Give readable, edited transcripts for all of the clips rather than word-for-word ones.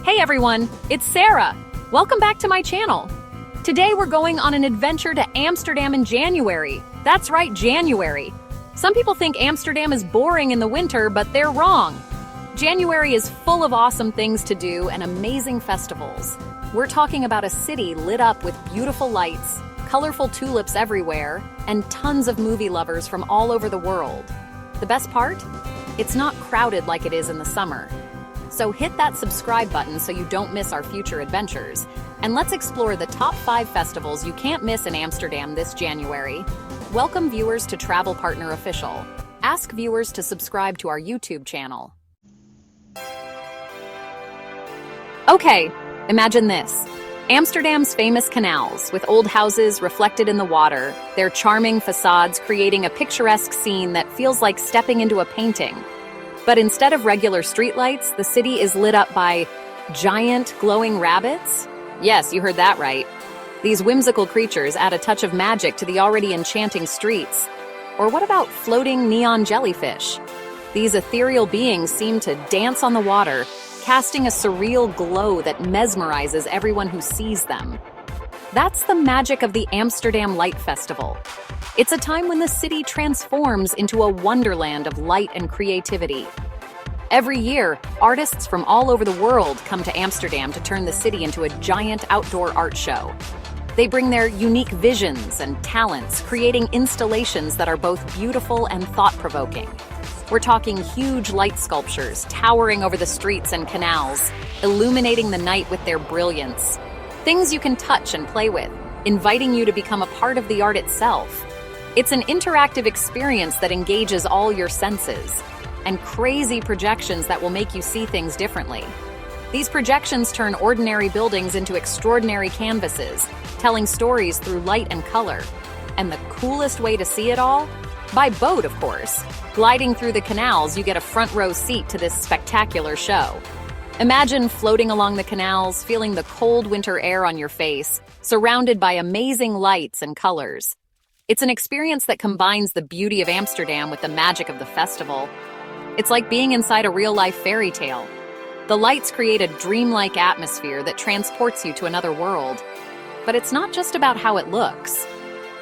Hey everyone, it's Sarah. Welcome back to my channel. Today we're going on an adventure to Amsterdam in January. That's right, January. Some people think Amsterdam is boring in the winter, but they're wrong. January is full of awesome things to do and amazing festivals. We're talking about a city lit up with beautiful lights, colorful tulips everywhere, and tons of movie lovers from all over the world. The best part? It's not crowded like it is in the summer. So hit that subscribe button so you don't miss our future adventures. And let's explore the top 5 festivals you can't miss in Amsterdam this January. Welcome viewers to Travel Partner Official. Ask viewers to subscribe to our YouTube channel. Okay, imagine this. Amsterdam's famous canals, with old houses reflected in the water, their charming facades creating a picturesque scene that feels like stepping into a painting. But instead of regular streetlights, the city is lit up by giant glowing rabbits? Yes, you heard that right. These whimsical creatures add a touch of magic to the already enchanting streets. Or what about floating neon jellyfish? These ethereal beings seem to dance on the water, casting a surreal glow that mesmerizes everyone who sees them. That's the magic of the Amsterdam Light Festival. It's a time when the city transforms into a wonderland of light and creativity. Every year, artists from all over the world come to Amsterdam to turn the city into a giant outdoor art show. They bring their unique visions and talents, creating installations that are both beautiful and thought-provoking. We're talking huge light sculptures towering over the streets and canals, illuminating the night with their brilliance. Things you can touch and play with, inviting you to become a part of the art itself. It's an interactive experience that engages all your senses, and crazy projections that will make you see things differently. These projections turn ordinary buildings into extraordinary canvases, telling stories through light and color. And the coolest way to see it all? By boat, of course. Gliding through the canals, you get a front row seat to this spectacular show. Imagine floating along the canals, feeling the cold winter air on your face, surrounded by amazing lights and colors. It's an experience that combines the beauty of Amsterdam with the magic of the festival. It's like being inside a real-life fairy tale. The lights create a dreamlike atmosphere that transports you to another world. But it's not just about how it looks.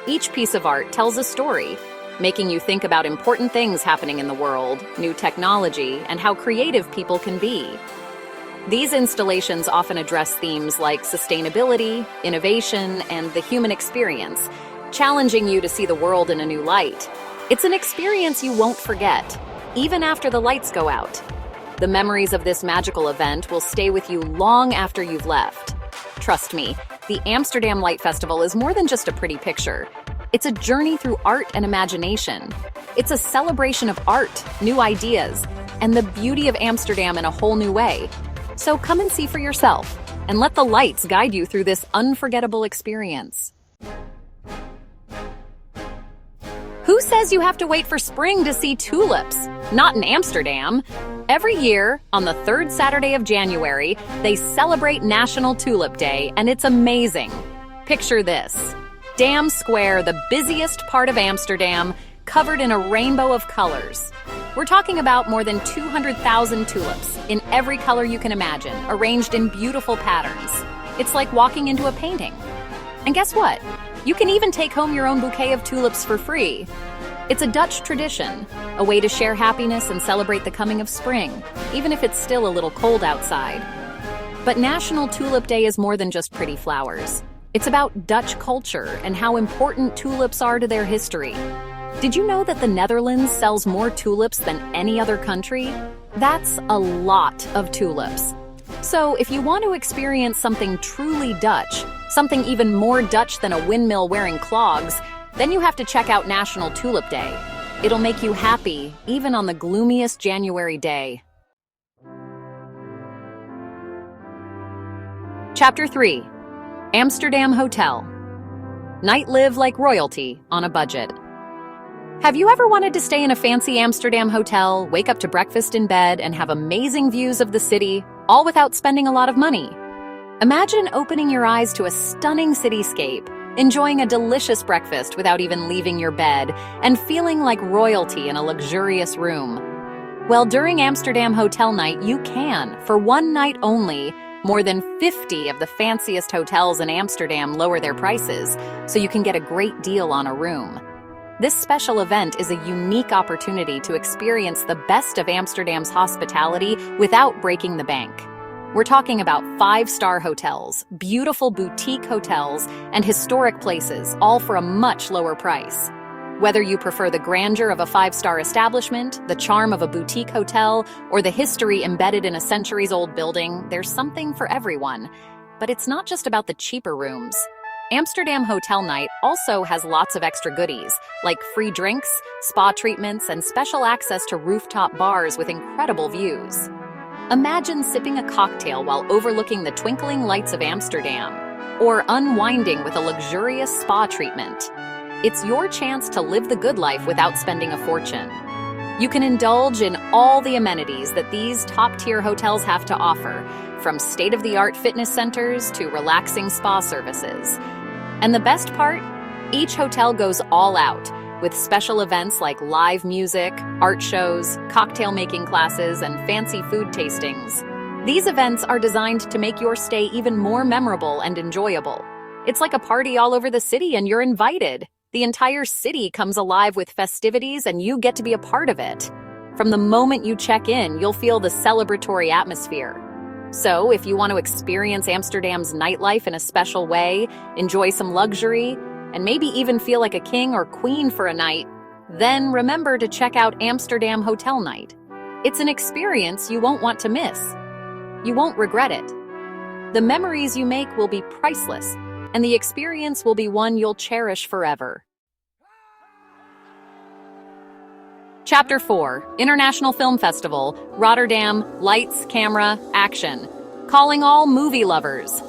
Each piece of art tells a story, making you think about important things happening in the world, new technology, and how creative people can be. These installations often address themes like sustainability, innovation, and the human experience, challenging you to see the world in a new light. It's an experience you won't forget, even after the lights go out. The memories of this magical event will stay with you long after you've left. Trust me, the Amsterdam Light Festival is more than just a pretty picture. It's a journey through art and imagination. It's a celebration of art, new ideas, and the beauty of Amsterdam in a whole new way. So come and see for yourself, and let the lights guide you through this unforgettable experience. Who says you have to wait for spring to see tulips? Not in Amsterdam. Every year, on the 3rd Saturday of January, they celebrate National Tulip Day, and it's amazing. Picture this. Dam Square, the busiest part of Amsterdam, covered in a rainbow of colors. We're talking about more than 200,000 tulips, in every color you can imagine, arranged in beautiful patterns. It's like walking into a painting. And guess what? You can even take home your own bouquet of tulips for free. It's a Dutch tradition, a way to share happiness and celebrate the coming of spring, even if it's still a little cold outside. But National Tulip Day is more than just pretty flowers. It's about Dutch culture and how important tulips are to their history. Did you know that the Netherlands sells more tulips than any other country? That's a lot of tulips. So if you want to experience something truly Dutch, something even more Dutch than a windmill wearing clogs, then you have to check out National Tulip Day. It'll make you happy, even on the gloomiest January day. Chapter 3. Amsterdam Hotel. Night live like royalty on a budget. Have you ever wanted to stay in a fancy Amsterdam hotel, wake up to breakfast in bed, and have amazing views of the city, all without spending a lot of money? Imagine opening your eyes to a stunning cityscape, enjoying a delicious breakfast without even leaving your bed, and feeling like royalty in a luxurious room. Well, during Amsterdam Hotel Night, you can, for one night only, More than 50 of the fanciest hotels in Amsterdam lower their prices, so you can get a great deal on a room. This special event is a unique opportunity to experience the best of Amsterdam's hospitality without breaking the bank. We're talking about 5-star hotels, beautiful boutique hotels, and historic places, all for a much lower price. Whether you prefer the grandeur of a 5-star establishment, the charm of a boutique hotel, or the history embedded in a centuries-old building, there's something for everyone. But it's not just about the cheaper rooms. Amsterdam Hotel Night also has lots of extra goodies, like free drinks, spa treatments, and special access to rooftop bars with incredible views. Imagine sipping a cocktail while overlooking the twinkling lights of Amsterdam, or unwinding with a luxurious spa treatment. It's your chance to live the good life without spending a fortune. You can indulge in all the amenities that these top-tier hotels have to offer, from state-of-the-art fitness centers to relaxing spa services. And the best part? Each hotel goes all out, with special events like live music, art shows, cocktail-making classes, and fancy food tastings. These events are designed to make your stay even more memorable and enjoyable. It's like a party all over the city, and you're invited. The entire city comes alive with festivities, and you get to be a part of it. From the moment you check in, you'll feel the celebratory atmosphere. So, if you want to experience Amsterdam's nightlife in a special way, enjoy some luxury, and maybe even feel like a king or queen for a night, then remember to check out Amsterdam Hotel Night. It's an experience you won't want to miss. You won't regret it. The memories you make will be priceless, and the experience will be one you'll cherish forever. Chapter 4, International Film Festival, Rotterdam, Lights, Camera, Action. Calling all movie lovers.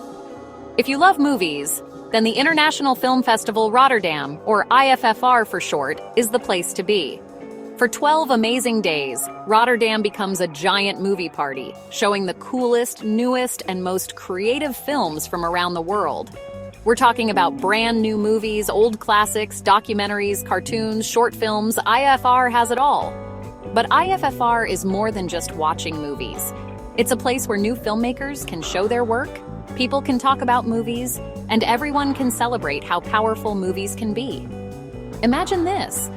If you love movies, then the International Film Festival Rotterdam, or IFFR for short, is the place to be. For 12 amazing days, Rotterdam becomes a giant movie party, showing the coolest, newest, and most creative films from around the world. We're talking about brand new movies, old classics, documentaries, cartoons, short films. IFR has it all. But IFFR is more than just watching movies. It's a place where new filmmakers can show their work, people can talk about movies, and everyone can celebrate how powerful movies can be. Imagine this.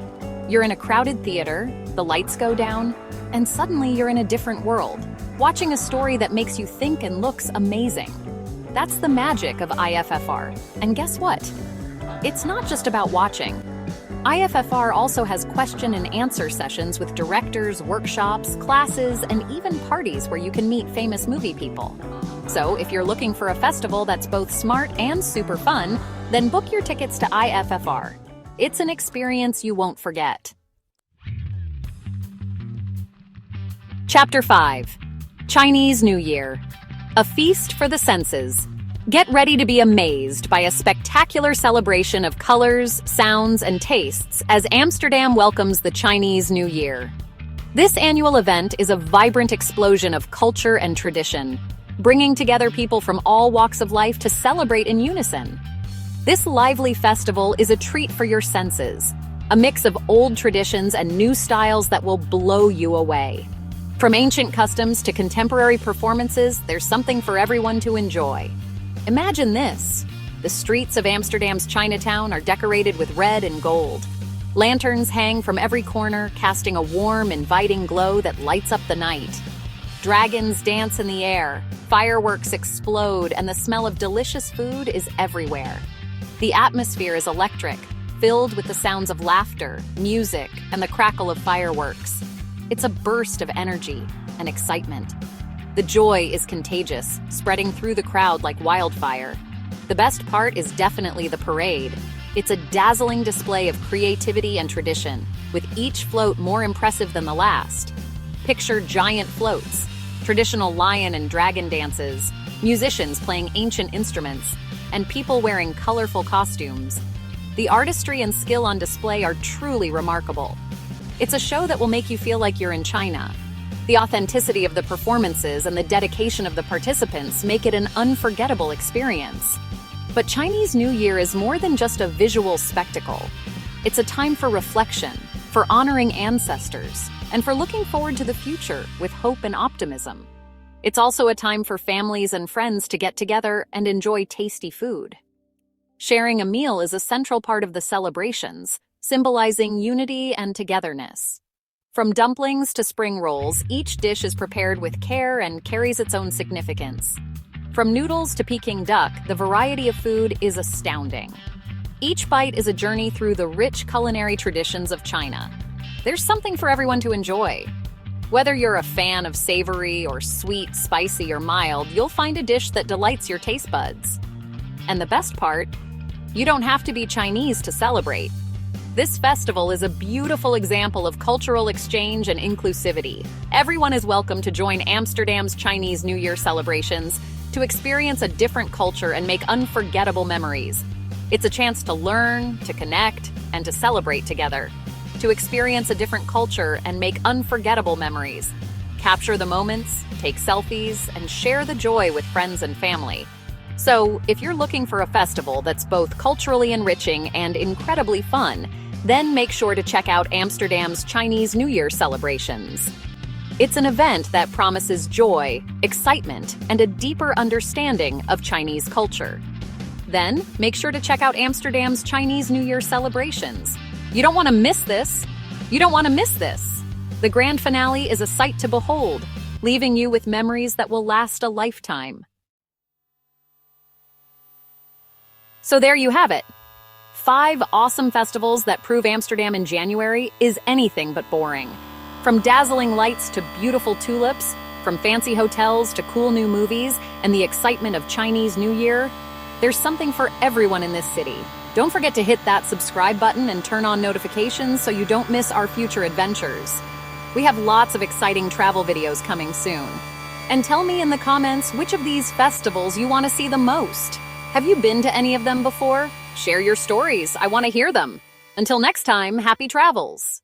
You're in a crowded theater, the lights go down, and suddenly you're in a different world, watching a story that makes you think and looks amazing. That's the magic of IFFR. And guess what? It's not just about watching. IFFR also has question and answer sessions with directors, workshops, classes, and even parties where you can meet famous movie people. So if you're looking for a festival that's both smart and super fun, then book your tickets to IFFR. It's an experience you won't forget. Chapter 5, Chinese New Year. A feast for the senses. Get ready to be amazed by a spectacular celebration of colors, sounds, and tastes as Amsterdam welcomes the Chinese New Year. This annual event is a vibrant explosion of culture and tradition, bringing together people from all walks of life to celebrate in unison. This lively festival is a treat for your senses, a mix of old traditions and new styles that will blow you away. From ancient customs to contemporary performances, there's something for everyone to enjoy. Imagine this. The streets of Amsterdam's Chinatown are decorated with red and gold. Lanterns hang from every corner, casting a warm, inviting glow that lights up the night. Dragons dance in the air, fireworks explode, and the smell of delicious food is everywhere. The atmosphere is electric, filled with the sounds of laughter, music, and the crackle of fireworks. It's a burst of energy and excitement. The joy is contagious, spreading through the crowd like wildfire. The best part is definitely the parade. It's a dazzling display of creativity and tradition, with each float more impressive than the last. Picture giant floats, traditional lion and dragon dances, musicians playing ancient instruments, and people wearing colorful costumes. The artistry and skill on display are truly remarkable. It's a show that will make you feel like you're in China. The authenticity of the performances and the dedication of the participants make it an unforgettable experience. But Chinese New Year is more than just a visual spectacle. It's a time for reflection, for honoring ancestors, and for looking forward to the future with hope and optimism. It's also a time for families and friends to get together and enjoy tasty food. Sharing a meal is a central part of the celebrations, symbolizing unity and togetherness. From dumplings to spring rolls, each dish is prepared with care and carries its own significance. From noodles to Peking duck, the variety of food is astounding. Each bite is a journey through the rich culinary traditions of China. There's something for everyone to enjoy. Whether you're a fan of savory or sweet, spicy or mild, you'll find a dish that delights your taste buds. And the best part, you don't have to be Chinese to celebrate. This festival is a beautiful example of cultural exchange and inclusivity. Everyone is welcome to join Amsterdam's Chinese New Year celebrations to experience a different culture and make unforgettable memories. It's a chance to learn, to connect, and to celebrate together. To experience a different culture and make unforgettable memories. Capture the moments, take selfies, and share the joy with friends and family. So, if you're looking for a festival that's both culturally enriching and incredibly fun, then make sure to check out Amsterdam's Chinese New Year celebrations. It's an event that promises joy, excitement, and a deeper understanding of Chinese culture. Then, make sure to check out Amsterdam's Chinese New Year celebrations. You don't want to miss this. You don't want to miss this. The grand finale is a sight to behold, leaving you with memories that will last a lifetime. So there you have it. 5 awesome festivals that prove Amsterdam in January is anything but boring. From dazzling lights to beautiful tulips, from fancy hotels to cool new movies, and the excitement of Chinese New Year, there's something for everyone in this city. Don't forget to hit that subscribe button and turn on notifications so you don't miss our future adventures. We have lots of exciting travel videos coming soon. And tell me in the comments which of these festivals you want to see the most. Have you been to any of them before? Share your stories. I want to hear them. Until next time, happy travels.